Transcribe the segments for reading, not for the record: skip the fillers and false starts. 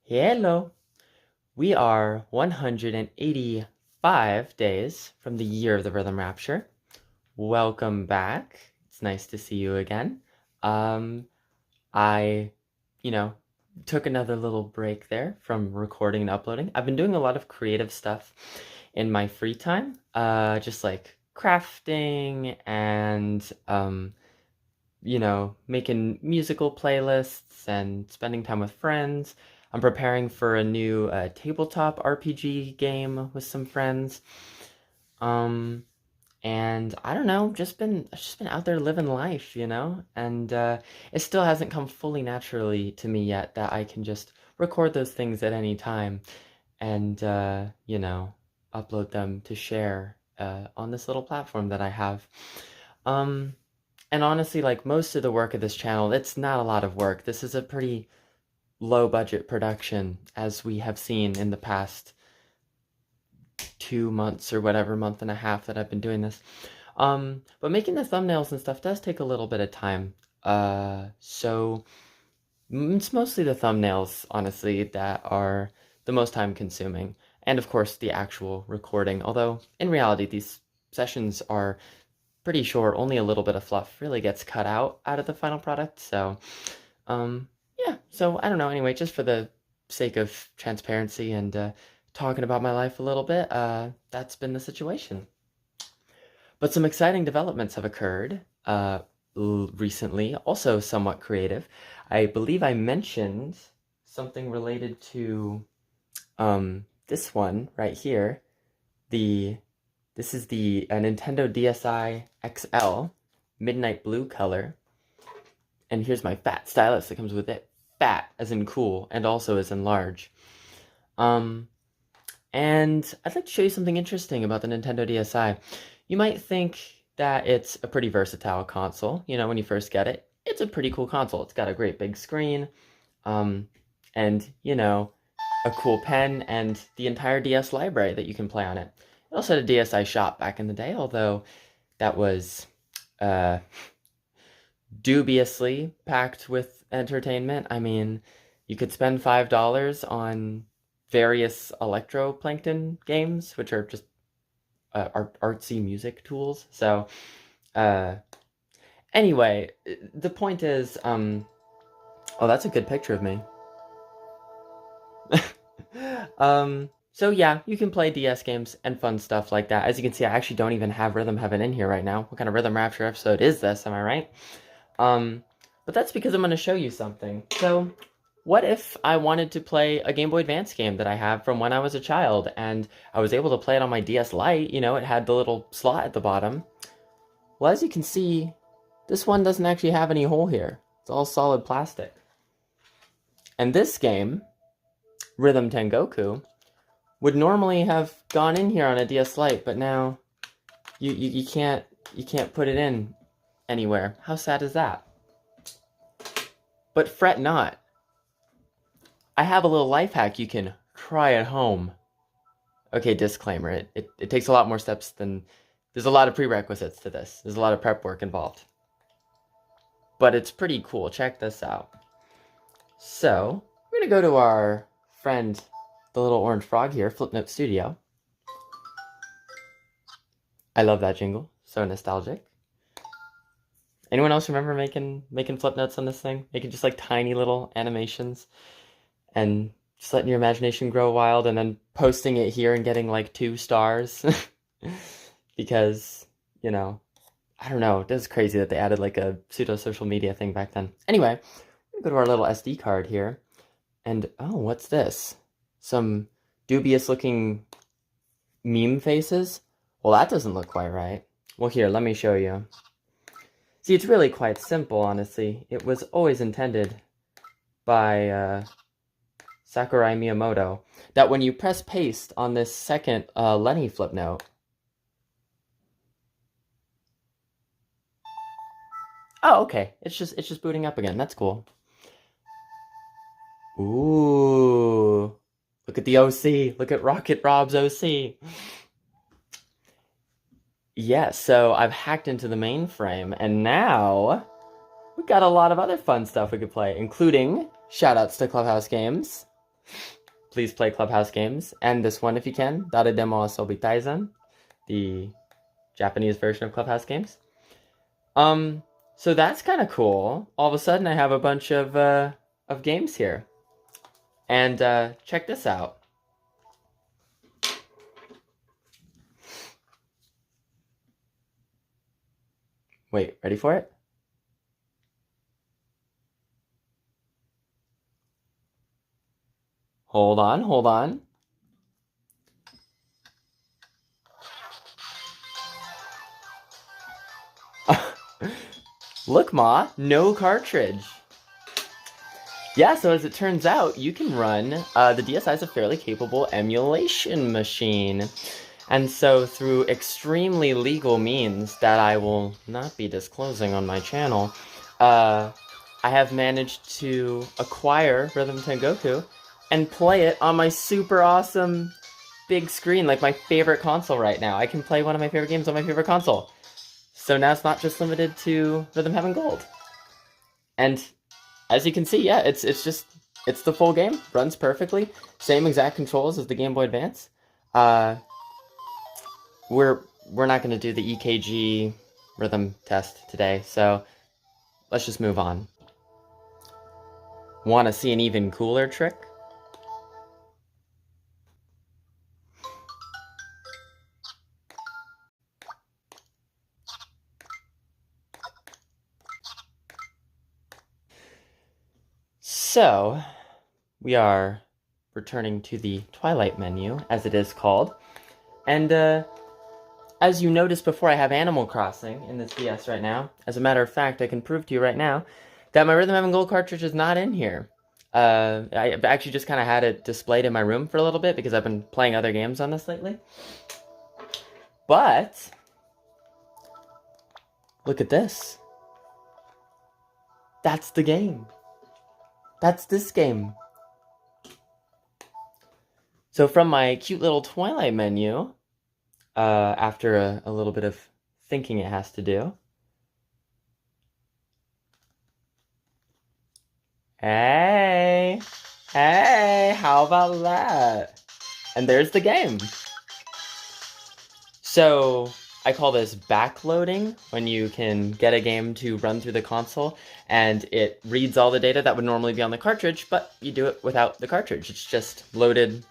Hello. We are 185 days from the year of the Rhythm Rapture. Welcome back. It's nice to see you again. Um, I, you know, took another little break there from recording and uploading. I've been doing a lot of creative stuff in my free time, just like crafting and, making musical playlists and spending time with friends. I'm preparing for a new tabletop RPG game with some friends. Um, and I don't know, just been out there living life, and it still hasn't come fully naturally to me yet that I can just record those things at any time and upload them to share on this little platform that I have. Um, and honestly, like most of the work of this channel, it's not a lot of work. This is a pretty low budget production, as we have seen in the past 2 months or whatever, month and a half that I've been doing this. But making the thumbnails and stuff does take a little bit of time. So it's mostly the thumbnails, honestly, that are the most time consuming. And of course, the actual recording. Although, in reality, these sessions are pretty short. Only a little bit of fluff really gets cut out of the final product. So, yeah. So I don't know. Anyway, just for the sake of transparency and talking about my life a little bit, that's been the situation. But some exciting developments have occurred recently, also somewhat creative. I believe I mentioned something related to this one right here. This is the Nintendo DSi XL Midnight Blue color. And here's my fat stylus that comes with it. Fat as in cool, and also as in large. And I'd like to show you something interesting about the Nintendo DSi. You might think that it's a pretty versatile console. When you first get it, it's a pretty cool console. It's got a great big screen, and, a cool pen, and the entire DS library that you can play on it. It also had a DSi shop back in the day, although that was dubiously packed with entertainment. I mean, you could spend $5 on various electroplankton games, which are just artsy music tools. So, anyway, the point is, oh, that's a good picture of me. So yeah, you can play DS games and fun stuff like that. As you can see, I actually don't even have Rhythm Heaven in here right now. What kind of Rhythm Rapture episode is this? Am I right? But that's because I'm going to show you something. So, what if I wanted to play a Game Boy Advance game that I have from when I was a child, and I was able to play it on my DS Lite? It had the little slot at the bottom. Well, as you can see, this one doesn't actually have any hole here. It's all solid plastic. And this game, Rhythm Tengoku, would normally have gone in here on a DS Lite, but now you can't put it in anywhere. How sad is that? But fret not. I have a little life hack you can try at home. Okay, disclaimer, it takes a lot more steps than... There's a lot of prerequisites to this. There's a lot of prep work involved. But it's pretty cool. Check this out. So, we're going to go to our friend, the little orange frog here, Flipnote Studio. I love that jingle. So nostalgic. Anyone else remember making flip notes on this thing? Making just like tiny little animations and just letting your imagination grow wild and then posting it here and getting like 2 stars. Because, I don't know, it was crazy that they added like a pseudo social media thing back then. Anyway, we're gonna go to our little SD card here. And, oh, what's this? Some dubious looking meme faces? Well, that doesn't look quite right. Well, here, let me show you. See, it's really quite simple, honestly. It was always intended by Sakurai Miyamoto that when you press paste on this second Lenny flip note, oh, okay, it's just booting up again. That's cool. Ooh, look at the OC. Look at Rocket Rob's OC. Yeah, so I've hacked into the mainframe, and now we've got a lot of other fun stuff we could play, including shoutouts to Clubhouse Games. please play Clubhouse games, and this one if you can, Daredemo Asobi Taizan, the Japanese version of Clubhouse games. So that's kind of cool. All of a sudden, I have a bunch of games here, and check this out. Wait, ready for it? Hold on, hold on. Look, Ma, no cartridge. Yeah, so as it turns out, you can run, the DSi is a fairly capable emulation machine. And so through extremely legal means that I will not be disclosing on my channel, I have managed to acquire Rhythm Tengoku and play it on my super awesome big screen, like my favorite console right now. I can play one of my favorite games on my favorite console. So now it's not just limited to Rhythm Heaven Gold. And as you can see, yeah, it's the full game, runs perfectly, same exact controls as the Game Boy Advance. We're not going to do the EKG rhythm test today, so let's just move on. Want to see an even cooler trick? So, we are returning to the Twilight menu, as it is called. And, as you noticed before, I have Animal Crossing in this DS right now. As a matter of fact, I can prove to you right now that my Rhythm Heaven Gold cartridge is not in here. I actually just kind of had it displayed in my room for a little bit because I've been playing other games on this lately. But, look at this. That's the game. That's this game. So from my cute little Twilight menu, after a little bit of thinking it has to do. Hey, how about that? And there's the game. So I call this backloading, when you can get a game to run through the console and it reads all the data that would normally be on the cartridge, but you do it without the cartridge. It's just loaded.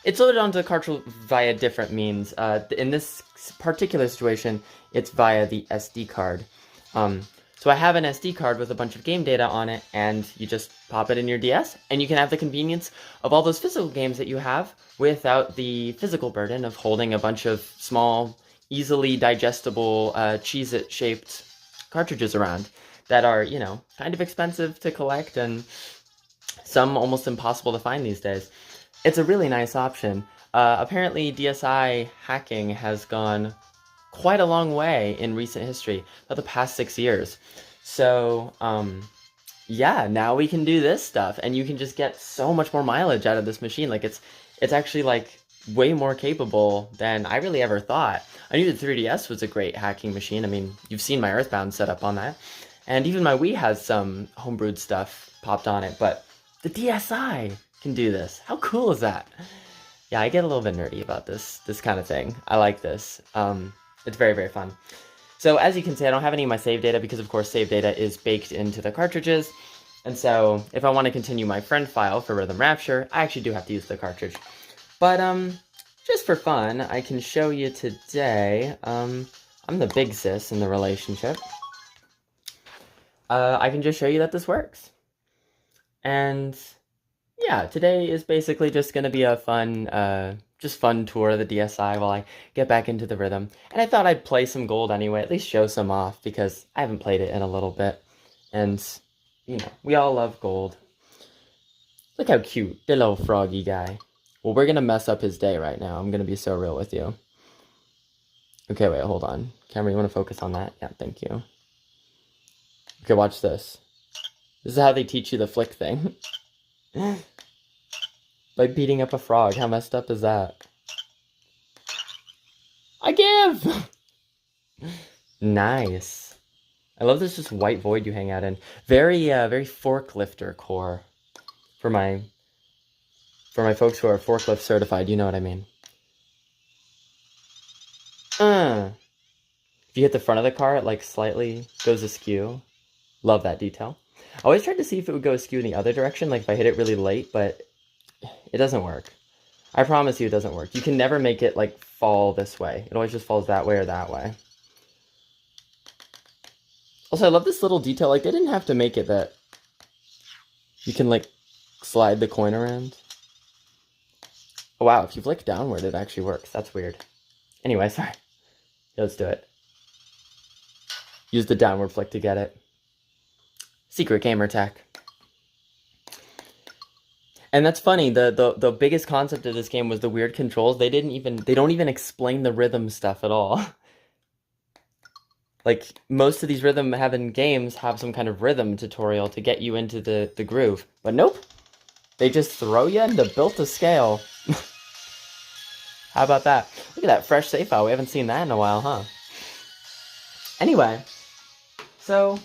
It's loaded onto the cartridge via different means. In this particular situation, it's via the SD card. So I have an SD card with a bunch of game data on it, and you just pop it in your DS, and you can have the convenience of all those physical games that you have without the physical burden of holding a bunch of small, easily digestible, Cheez-It-shaped cartridges around that are, you know, kind of expensive to collect and some almost impossible to find these days. It's a really nice option. Apparently, DSi hacking has gone quite a long way in recent history, about the past 6 years. So, yeah, now we can do this stuff, and you can just get so much more mileage out of this machine. Like, it's actually, like, way more capable than I really ever thought. I knew the 3DS was a great hacking machine. I mean, you've seen my Earthbound setup on that. And even my Wii has some homebrewed stuff popped on it, but the DSi can do this. How cool is that? Yeah, I get a little bit nerdy about this kind of thing. I like this. It's very, very fun. So as you can see, I don't have any of my save data because, of course, save data is baked into the cartridges. And so if I want to continue my friend file for Rhythm Rapture, I actually do have to use the cartridge. But just for fun, I can show you today. I'm the big sis in the relationship. I can just show you that this works. And yeah, today is basically just going to be a fun tour of the DSi while I get back into the rhythm. And I thought I'd play some Gold anyway, at least show some off, because I haven't played it in a little bit. And, you know, we all love Gold. Look how cute, the little froggy guy. Well, we're going to mess up his day right now. I'm going to be so real with you. Okay, wait, hold on. Camera, you want to focus on that? Yeah, thank you. Okay, watch this. This is how they teach you the flick thing. By beating up a frog. How messed up is that? I give! Nice. I love this just white void you hang out in. Very forklifter core for my For my folks who are forklift certified, you know what I mean. If you hit the front of the car, it like slightly goes askew. Love that detail. I always tried to see if it would go askew in the other direction, like if I hit it really late, but it doesn't work. I promise you it doesn't work. You can never make it like fall this way. It always just falls that way or that way. Also, I love this little detail. Like, they didn't have to make it that you can like slide the coin around. Oh wow, if you flick downward, it actually works. That's weird. Anyway, sorry. Let's do it. Use the downward flick to get it. Secret gamer tech. And that's funny. The biggest concept of this game was the weird controls. They don't even explain the rhythm stuff at all. Like, most of these rhythm heaven games have some kind of rhythm tutorial to get you into the groove. But nope. They just throw you into built-to scale. How about that? Look at that fresh save file. We haven't seen that in a while, huh? Anyway, so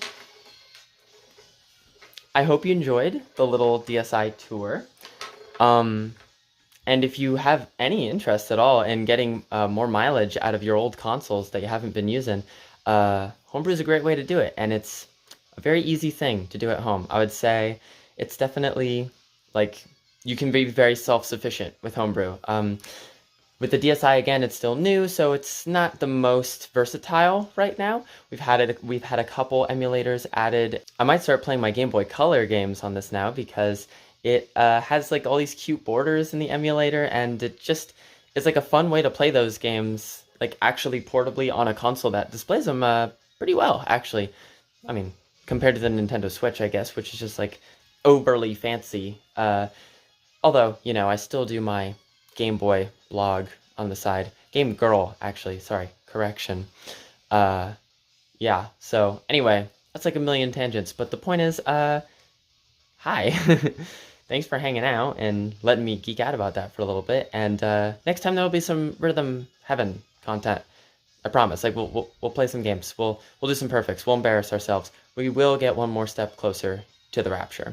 I hope you enjoyed the little DSi tour. And if you have any interest at all in getting more mileage out of your old consoles that you haven't been using, homebrew is a great way to do it, and it's a very easy thing to do at home. I would say it's definitely, like, you can be very self-sufficient with homebrew. With the DSi, again, it's still new, so it's not the most versatile right now. We've had a couple emulators added. I might start playing my Game Boy Color games on this now because it has like all these cute borders in the emulator, and it just is like a fun way to play those games, like actually portably on a console that displays them pretty well, actually. I mean, compared to the Nintendo Switch, I guess, which is just like overly fancy. Although, you know, I still do my Game Boy blog on the side. Game Girl, actually, sorry, correction. Yeah, so anyway, that's like a million tangents, but the point is, hi. Thanks for hanging out and letting me geek out about that for a little bit, and next time there'll be some Rhythm Heaven content. I promise. Like, we'll play some games. We'll do some perfects. We'll embarrass ourselves. We will get one more step closer to the Rapture.